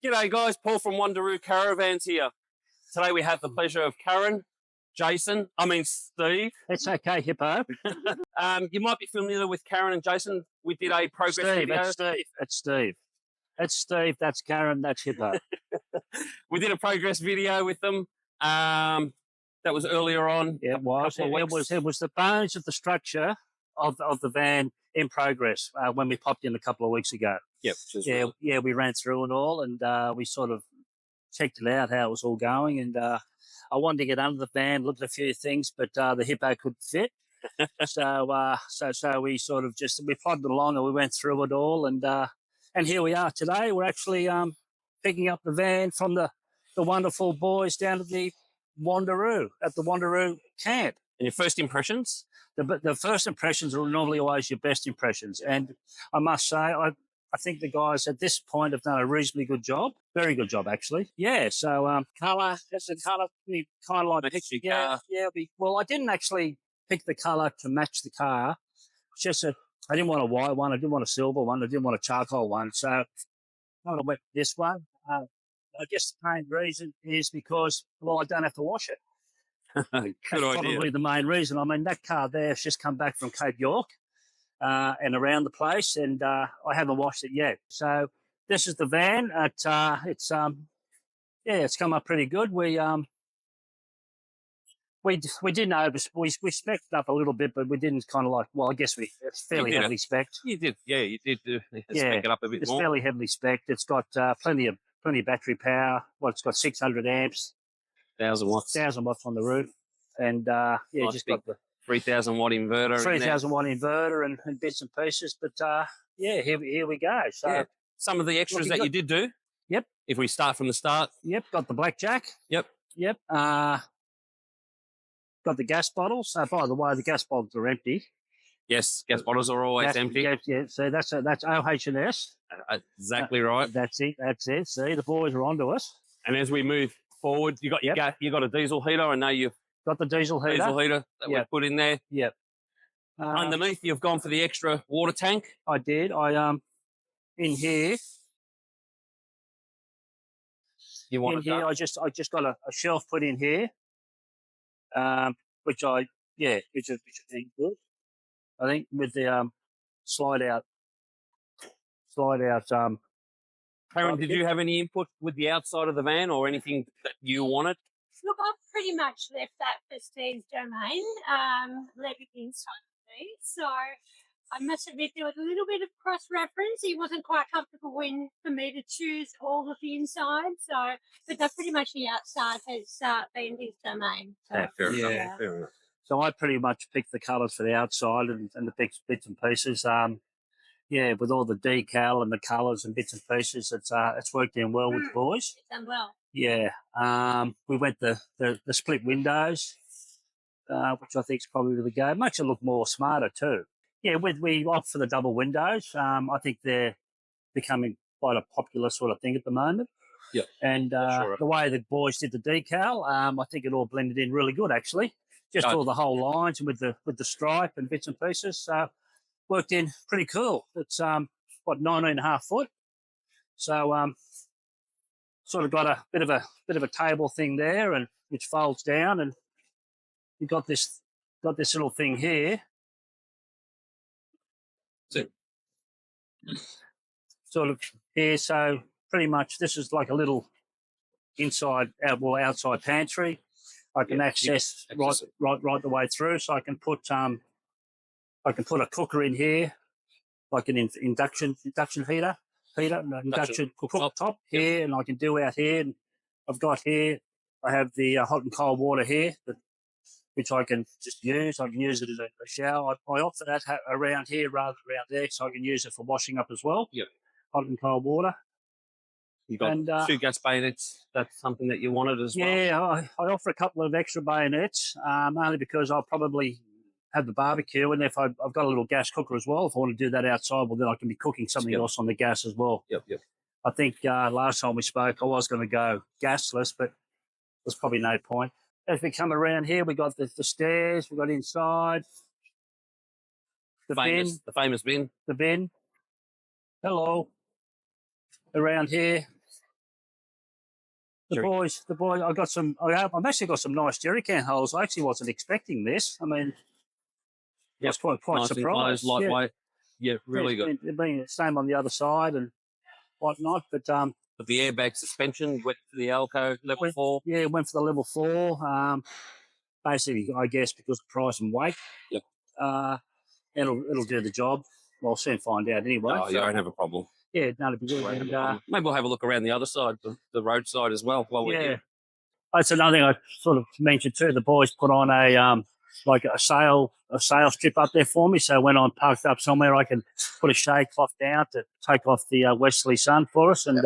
G'day guys, Paul from Wanderoo Caravans here. Today we have the pleasure of Steve. It's okay, Hippo. You might be familiar with Karen and Jason. We did a progress video. It's Steve. It's Steve, that's Karen, that's Hippo. We did a progress video with them. That was earlier on. Yeah, it was. It was the bones of the structure of the van in progress when we popped in a couple of weeks ago. Yep. Yeah, we ran through it all and we sort of checked it out, how it was all going. And I wanted to get under the van, look at a few things, but the Hippo couldn't fit. So we sort of we plodded along and we went through it all. And here we are today. We're actually picking up the van from the wonderful boys down at the Wanderoo, at the Wanderoo camp. And your first impressions? The first impressions are normally always your best impressions. And I must say, I think the guys at this point have done a reasonably good job. Very good job, actually. Yeah, so colour, that's a colour, kind of like... Well, I didn't actually pick the colour to match the car. It's just I didn't want a white one, I didn't want a silver one, I didn't want a charcoal one. So I went this one. I guess the main reason is because, well, I don't have to wash it. Good That's idea. Probably the main reason. I mean, that car there has just come back from Cape York and around the place, and I haven't washed it yet. So this is the van. It's come up pretty good. We didn't we spec'd up a little bit, but we didn't kind of like. Well, I guess it's fairly heavily spec'd. You did, yeah, you did spec it up a bit more. It's fairly heavily spec'd. It's got plenty of battery power. Well, it's got 600 amps. 1,000 watts. 1,000 watts on the roof. And, nice just got the 3,000 watt inverter. 3,000 watt inverter and bits and pieces. But, here we go. So yeah. Some of the extras that you did do. Yep. If we start from the start. Yep. Got the blackjack. Yep. Got the gas bottles. By the way, the gas bottles are empty. Yes, gas bottles are always empty. Yeah, so that's OH&S. Exactly right. That's it. See, the boys are onto us. And as we move forward, you got a diesel heater. I know you've got the diesel heater that we put in there. Yep. Underneath, you've gone for the extra water tank. I did. In here. You want I just got a shelf put in here. Which is good. I think with the slide out. Karen, did you have any input with the outside of the van or anything that you wanted? Look, I've pretty much left that for Steve's domain, left it inside of me. So I must admit there was a little bit of cross-reference. He wasn't quite comfortable for me to choose all of the inside. So, but that's pretty much the outside has been his domain. So, Fair enough. So I pretty much picked the colours for the outside and the bits and pieces. With all the decal and the colours and bits and pieces, it's worked in well with the boys. It's done well. Yeah. We went the split windows, which I think is probably the go. It makes it look more smarter too. Yeah, we opt for the double windows. I think they're becoming quite a popular sort of thing at the moment. Yeah. And the way the boys did the decal, I think it all blended in really good actually. Just all the whole lines and with the stripe and bits and pieces. Worked in pretty cool. It's 19.5 foot. So sort of got a bit of a table thing there, and which folds down, and you've got this little thing here. Sort of here. So pretty much this is like a little outside pantry. I can access right the way through, so I can put a cooker in here, like an induction heater, induction cooktop here, and I can do out here. And I've got here, I have the hot and cold water here, which I can just use. I can use it as a shower. I offer that around here rather than around there, so I can use it for washing up as well. Yep. Hot and cold water. You've got 2 gas bayonets. That's something that you wanted as well. Yeah, I offer a couple of extra bayonets, only because I'll probably have the barbecue, and if I've got a little gas cooker as well, if I want to do that outside, well, then I can be cooking something else on the gas as well. Yep. I think last time we spoke, I was going to go gasless, but there's probably no point. As we come around here, we got the stairs, we got inside, the famous bin. The bin. Hello. Around here, The boys, I've actually got some nice jerry can holes. I actually wasn't expecting this. I mean, I was quite nice surprised. Enclosed, lightweight. Yeah, really good. It's been the same on the other side and whatnot, but But the airbag suspension went to the Alco level 4. Yeah, it went for the level 4. Basically, I guess because of price and weight. Yep. It'll do the job. Well, I'll soon find out anyway. Oh, you won't have a problem. Yeah, no, it'll be good. And, maybe we'll have a look around the other side, the roadside as well. While we're here. That's another thing I sort of mentioned too. The boys put on a like a sail strip up there for me. So when I'm parked up somewhere, I can put a shade cloth down to take off the westerly sun for us. And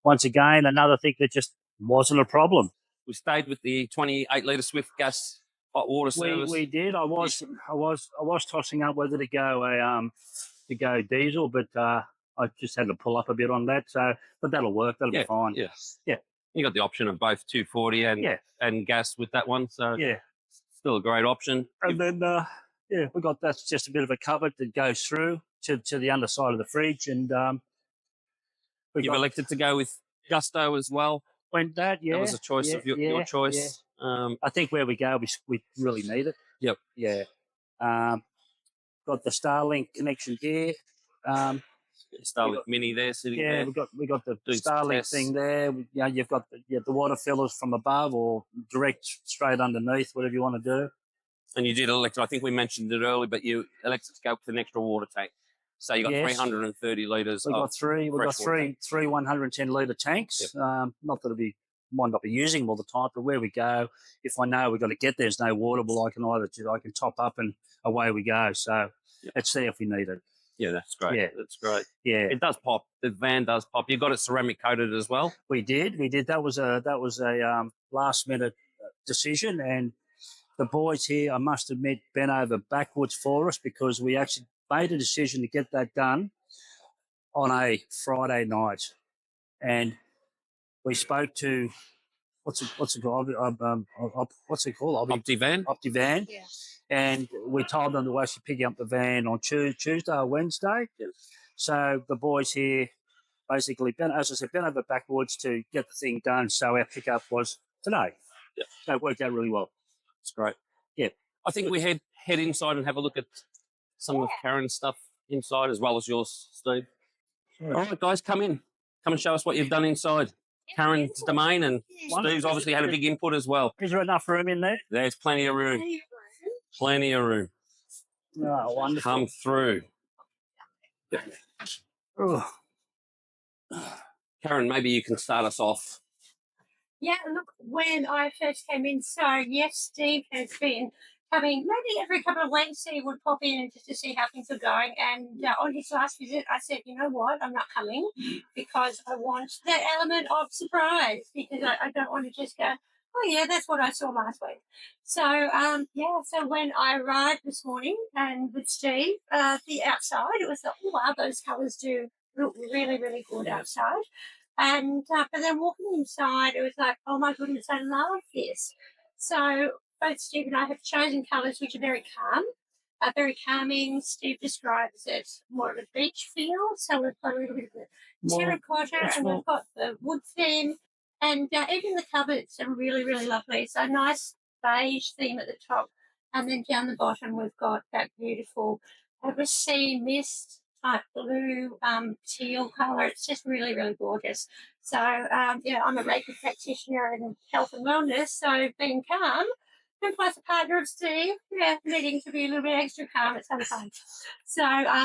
once again, another thing that just wasn't a problem. We stayed with the 28-litre Swift gas hot water service. We did. I was tossing up whether to go diesel, but I just had to pull up a bit on that. So, but that'll work. That'll be fine. Yeah. You got the option of both 240 and gas with that one. So still a great option. And then we got that's just a bit of a cover that goes through to the underside of the fridge, and you've elected to go with Gusto as well. Went that, yeah. That was a choice of your choice. Yeah. I think where we go, we really need it. Yep. Yeah. Got the Starlink connection here. Starlink Mini there sitting there. Yeah, we got the Starlink thing there. You've got the water fillers from above or direct straight underneath, whatever you want to do. And you did elect, I think we mentioned it earlier, but you elected to go with an extra water tank. So you got 330 litres. We got three 110 litre tanks. Yep. Not that we might not be using them all the time, but where we go, if I know we've got to get there's no water, well, I can top up and away we go. So it's there if we need it. Yeah, that's great. Yeah, that's great. Yeah, it does pop. The van does pop. You got it ceramic coated as well. We did. That was a last minute decision, and the boys here, I must admit, bent over backwards for us because we actually made a decision to get that done on a Friday night, and we spoke to what's it called? What's it called? Optivan. Yeah. And we told them to actually pick up the van on Tuesday or Wednesday. Yes. So the boys here basically, bent over backwards to get the thing done. So our pickup was today. Yeah. So it worked out really well. It's great. Yeah. I think we head inside and have a look at some of Karen's stuff inside as well as yours, Steve. Sure. All right, guys, come in. Come and show us what you've done inside. Karen's domain, and Steve's obviously had a big input as well. Is there enough room in there? There's plenty of room. Plenty of room. Oh, wonderful. Come through. Oh. Karen, maybe you can start us off. Yeah, look, when I first came in, so yes, Steve has been coming maybe every couple of weeks. He would pop in just to see how things are going. And on his last visit, I said, you know what, I'm not coming because I want that element of surprise, because I don't want to just go, oh, yeah, that's what I saw last week. So, so when I arrived this morning and with Steve, the outside, it was like, oh, wow, those colours do look really, really good outside. And but then walking inside, it was like, oh, my goodness, I love this. So both Steve and I have chosen colours which are very calm, very calming. Steve describes it more of a beach feel. So we've got a little bit of the terracotta and we've got the wood theme. And even the cupboards are really, really lovely. It's a nice beige theme at the top. And then down the bottom, we've got that beautiful sea mist type blue, teal colour. It's just really, really gorgeous. So, I'm a Reiki practitioner in health and wellness. So being calm, and plus a partner of Steve, needing to be a little bit extra calm at some time. So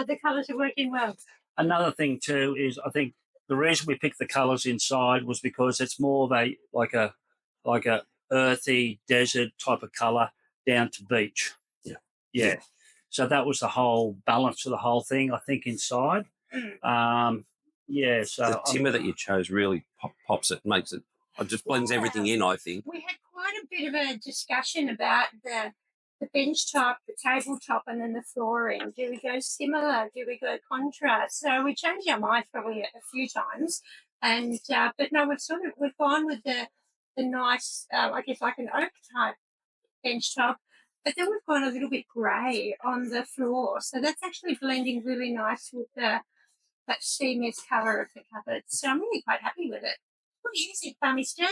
the colours are working well. Another thing too is I think the reason we picked the colours inside was because it's more of a like a earthy desert type of colour down to beach. Yeah. So that was the whole balance of the whole thing, I think, inside. So the timber that you chose really pops it, makes it. It just blends everything in, I think. We had quite a bit of a discussion about the bench top, the tabletop, and then the flooring. Do we go similar? Do we go contrast? So we changed our minds probably a few times, and but no, we've gone with the nice, I guess like an oak type bench top, but then we've gone a little bit grey on the floor. So that's actually blending really nice with that sea mist colour of the cupboard. So I'm really quite happy with it. What do you think, Mummy Steve?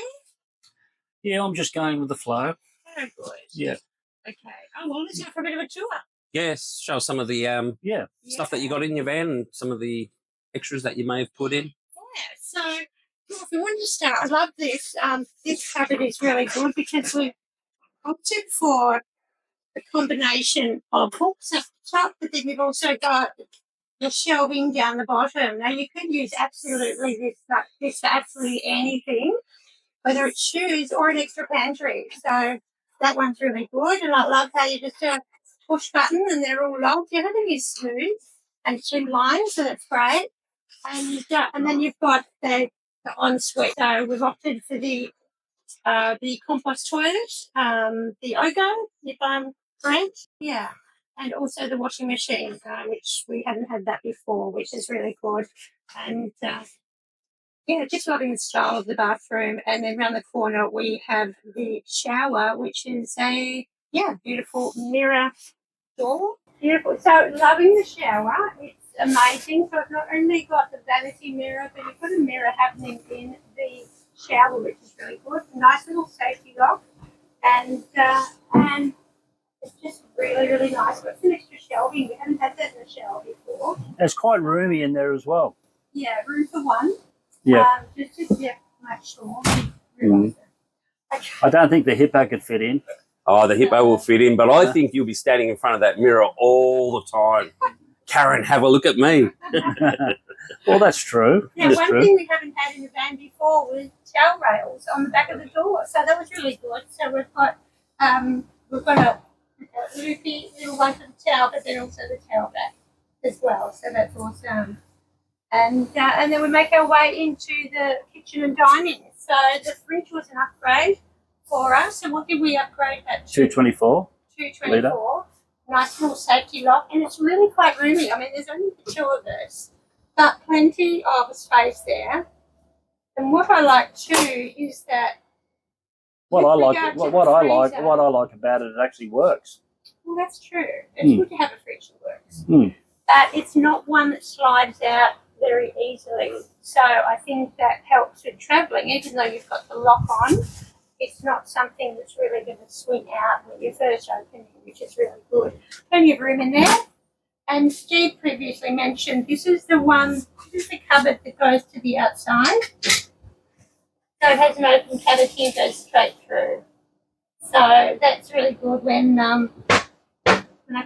Yeah, I'm just going with the flow. Oh, good. Yeah. Okay. Oh, well, let's go for a bit of a tour. Yes, show us some of the stuff that you got in your van and some of the extras that you may have put in. Yeah, so well, if we wanted to start, I love this. This cupboard is really good because we opted for a combination of hooks up the top, but then we've also got the shelving down the bottom. Now, you could use absolutely this for absolutely anything, whether it's shoes or an extra pantry. So that one's really good, and I love how you just push button and they're all locked. Everything is smooth and streamlined, so that's great. And then you've got the ensuite. So we've opted for the compost toilet, the Ogo, if I'm correct. Yeah. And also the washing machine, which we haven't had that before, which is really good. And yeah, just loving the style of the bathroom. And then around the corner we have the shower, which is a beautiful mirror door. Beautiful. So loving the shower. It's amazing. So it's not only got the vanity mirror, but you've got a mirror happening in the shower, which is really good. Nice little safety lock, and it's just really, really nice. Got some extra shelving. We haven't had that in the shower before. It's quite roomy in there as well. Yeah, room for one. Yeah. Just to make sure. Okay. I don't think the hippo could fit in. Oh, the hippo will fit in, but I think you'll be standing in front of that mirror all the time. Karen, have a look at me. Well, that's true. Yeah, that's one true. thing we haven't had in the van before was towel rails on the back of the door, so that was really good. So we've got a loopy little one for the towel, but then also the towel back as well. So that's awesome. And then we make our way into the kitchen and dining. So the fridge was an upgrade for us. And what did we upgrade that to? 224. 224. Nice little safety lock, and it's really quite roomy. I mean, there's only the two of us, but plenty of space there. And what I like too is that What I like about it actually works. well, that's true. It's good to have a fridge that works, Mm. but it's not one that slides out very easily. So I think that helps with travelling, even though you've got the lock on. It's not something that's really going to swing out when you first open it, which is really good. Plenty of room in there. And Steve previously mentioned this is the cupboard that goes to the outside. So it has an open cavity and goes straight through. So that's really good when I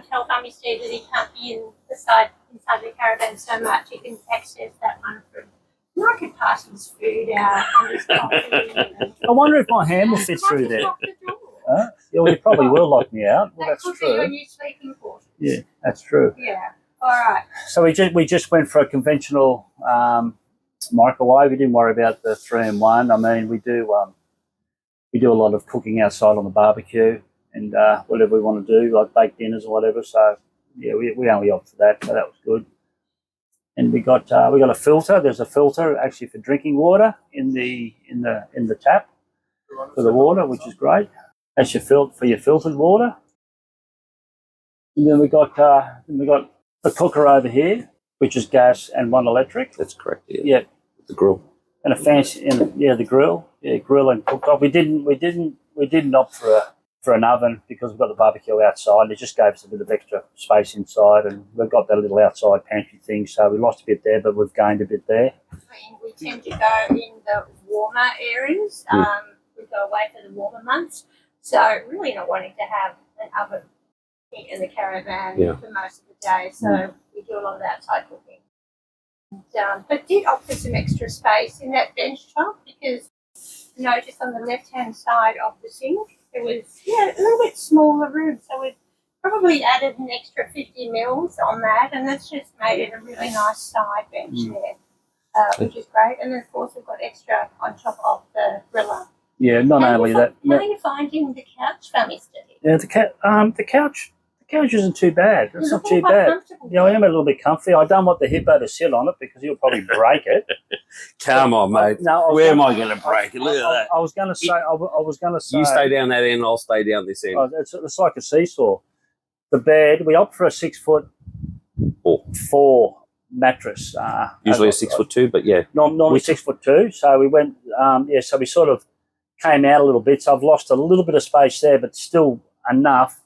tell Mummy Steve that he can't be inside the caravan so much, he can access that one through. And I could pass his food out and his coffee. I wonder if my hand will fit through there. Huh? Yeah, well, you probably will lock me out. Well, that's could true. be your new sleeping quarters. Yeah, that's true. Yeah. All right. So we just went for a conventional microwave. We didn't worry about the 3-in-1. I mean, we do a lot of cooking outside on the barbecue and whatever we want to do, like bake dinners or whatever. So yeah, we only opt for that. So that was good. And we got a filter. There's a filter actually for drinking water in the tap for the water, which is great. That's for your filtered water. And then we got the cooker over here, which is gas and one electric. That's correct. Yeah. Yeah. The grill. And a fancy, the grill. Yeah, grill and cooktop. We didn't opt for an oven because we've got the barbecue outside. It just gave us a bit of extra space inside, and we've got that little outside pantry thing. So we lost a bit there, but we've gained a bit there. We tend to go in the warmer areas. We go away for the warmer months. So really not wanting to have an oven in the caravan for most of the day. So we do a lot of outside cooking. But did opt for some extra space in that bench top because notice on the left-hand side of the sink, it was a little bit smaller room. So we've probably added an extra 50 mils on that, and that's just made it a really nice side bench there, which is great. And then, of course, we've got extra on top of the griller. Yeah, not only that. How are you finding the couch, Mummy Steve? Yeah, the couch isn't too bad. It's not too quite bad. comfortable. Yeah, I am a little bit comfy. I don't want the hippo to sit on it because he'll probably break it. Come on, mate. Where am I going to break it? Look at that. I was going to say. You stay down that end, I'll stay down this end. It's like a seesaw. The bed, we opt for a 6'4" mattress. Usually a 6'2", but yeah. Normally 6'2". So we went, so we sort of came out a little bit. So I've lost a little bit of space there, but still enough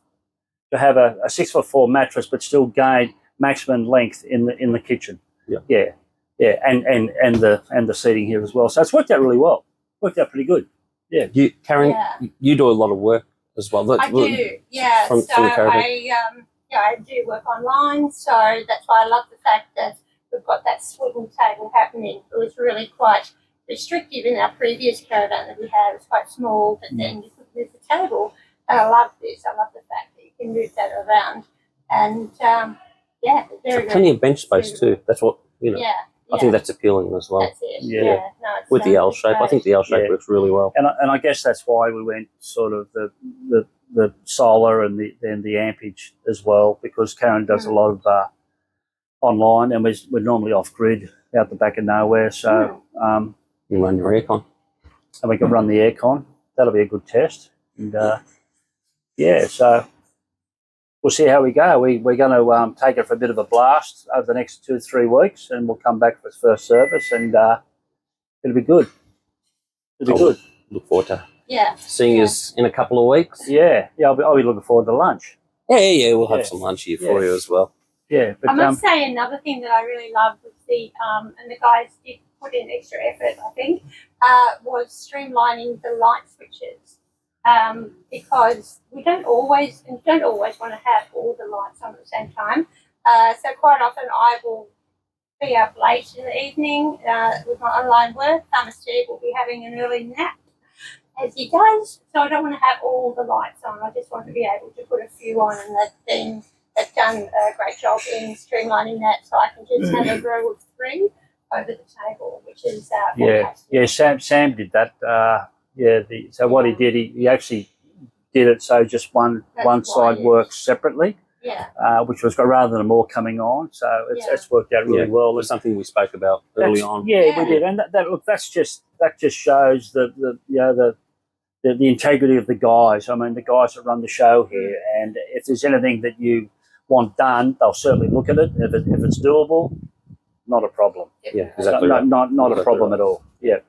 to have a 6'4" mattress, but still gain maximum length in the kitchen. Yeah, and the seating here as well. So it's worked out really well. Worked out pretty good. Yeah. Karen, you do a lot of work as well. I do. Yeah. From the caravan. I do work online, so that's why I love the fact that we've got that swivel table happening. It was really quite restrictive in our previous caravan that we had. It was quite small, but then you could move the table. And I love this. I love the fact that you can move that around. And very, plenty of bench space too. That's what, I think that's appealing as well. That's it. Yeah. No, with the L shape. I think the L shape works really well. And I guess that's why we went sort of the solar and the ampage as well, because Karen does a lot of online, and we're normally off grid out the back of nowhere. So you run your aircon, and we can run the aircon. That'll be a good test. And so we'll see how we go. We're going to take it for a bit of a blast over the next 2 to 3 weeks, and we'll come back for its first service, and it'll be good. It'll be good. Look forward to seeing us in a couple of weeks. Yeah, I'll be looking forward to lunch. Yeah, we'll have some lunch here for you as well. Yeah, but I must say another thing that I really loved was and the guys did put in extra effort, I think, was streamlining the light switches. Because we don't always want to have all the lights on at the same time. So quite often I will be up late in the evening with my online work. Steve will be having an early nap, as he does. So I don't want to have all the lights on. I just want to be able to put a few on, and they've done a great job in streamlining that, so I can just have a row of 3 over the table, which is fantastic. Yeah. Sam did that. So what he did, he actually did it so just one side works separately. Which was rather than them all coming on. So it's worked out really well. It was something we spoke about early on. Yeah, we did, and that just shows the integrity of the guys. I mean, the guys that run the show here, and if there's anything that you want done, they'll certainly look at it. If it's doable, not a problem. Yeah, exactly. Not a problem at all. Yeah.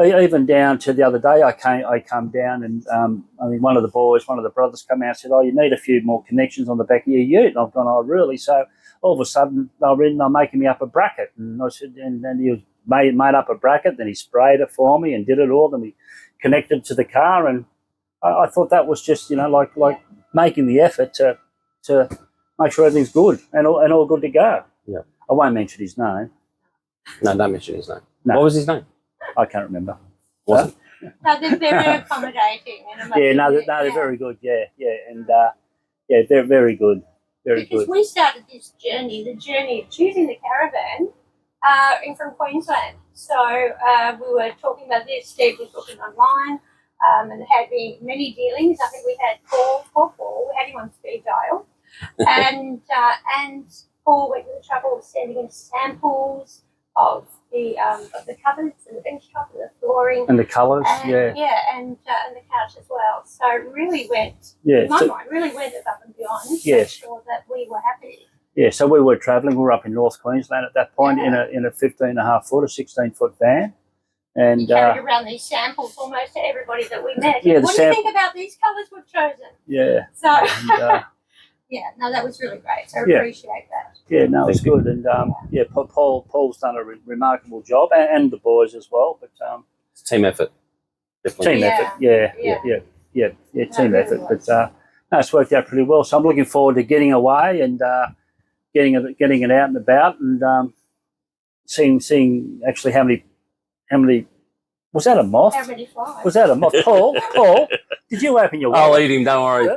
Even down to the other day, I come down, and one of the brothers come out and said, "Oh, you need a few more connections on the back of your ute." And I've gone, "Oh, really?" So all of a sudden, they're making me up a bracket, and I said, and then he made up a bracket. Then he sprayed it for me and did it all. Then we connected to the car, and I thought that was just like making the effort to make sure everything's good and all good to go. Yeah, I won't mention his name. No, don't mention his name. No. What was his name? I can't remember. Was it? No, they're very accommodating. They're very good. And they're very good. Because we started this journey, the journey of choosing the caravan, from Queensland. So we were talking about this. Steve was looking online, and there had been many dealings. I think we had Paul. We had him on speed dial, and Paul went to the trouble of sending him samples of the cupboards and the bench top and the flooring and the colours, and the couch as well. So it really went, in my mind, really went above and beyond to make sure that we were happy. Yeah, so we were travelling. We were up in North Queensland at that point in a 15.5 foot, a 16-foot van, and carried around these samples almost to everybody that we met. Yeah, what do you think about these colours we've chosen? Yeah. So. That was really great. So I appreciate that. Yeah, no, it's good, and Paul's done a remarkable job, and the boys as well. But it's team effort. Definitely. Team effort. Yeah, team effort. But no, it's worked out pretty well. So I'm looking forward to getting away and getting it out and about, and seeing actually how many. Was that a moth? How many flies? Was that a moth? Paul, did you open your wallet? I'll eat him, don't worry.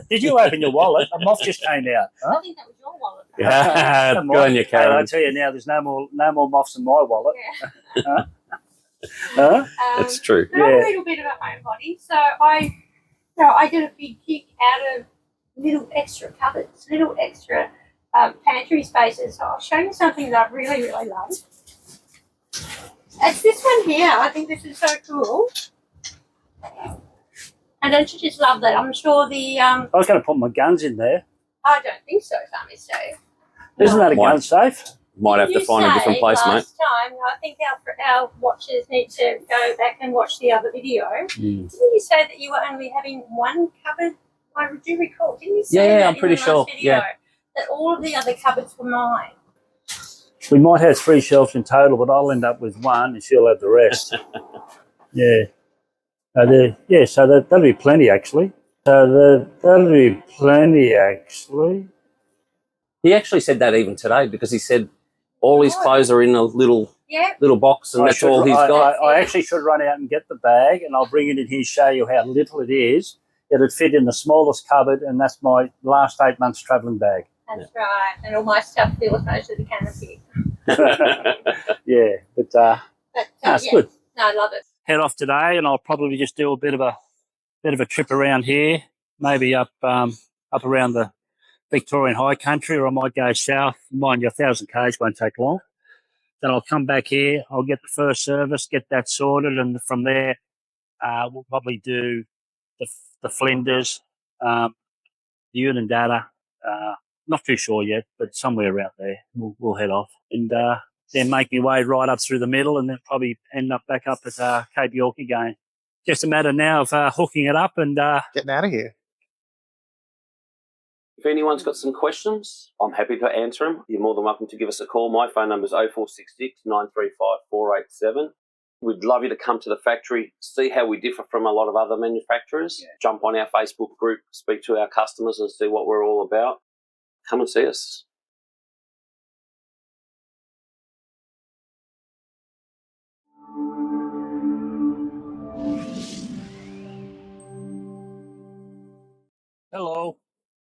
Did you open your wallet? A moth just came out. Huh? I think that was your wallet. Yeah, good on you, Karen. I tell you now, there's no more moths in my wallet. Yeah. That's true. But a little bit about my own body. So I did a big kick out of little extra cupboards, little extra pantry spaces. So I'll show you something that I really, really love. It's this one here. I think this is so cool. And don't you just love that? I'm sure the... I was going to put my guns in there. I don't think so, Sammy Steve. Isn't that a Might- gun safe? Might have to find a different place, mate. Last time, I think our watchers need to go back and watch the other video. Didn't you say that you were only having one cupboard? I do recall. Didn't you say Yeah, that I'm pretty in the last sure, video, yeah. that all of the other cupboards were mine? We might have 3 shelves in total, but I'll end up with 1 and she'll have the rest. Yeah. So that'll be plenty, actually. That'll be plenty, actually. He actually said that even today because he said all his clothes are in a little box and that's all he's got. I actually should run out and get the bag and I'll bring it in here, show you how little it is. It'd fit in the smallest cupboard and that's my last 8 months travelling bag. That's right. And all my stuff fills most of the canopy. Yeah, but that's good. No, I love it. Head off today and I'll probably just do a bit of a trip around here, maybe up around the Victorian High Country, or I might go south. Mind you, 1,000 k's won't take long. Then I'll come back here. I'll get the first service, get that sorted, and from there we'll probably do the Flinders, the Unveil. Not too sure yet, but somewhere around there we'll head off, and then make my way right up through the middle, and then probably end up back up at Cape York again. Just a matter now of hooking it up and getting out of here. If anyone's got some questions, I'm happy to answer them. You're more than welcome to give us a call. My phone number is 0466 935 487. We'd love you to come to the factory, see how we differ from a lot of other manufacturers. Yeah. Jump on our Facebook group, speak to our customers and see what we're all about. Come and see us. hello.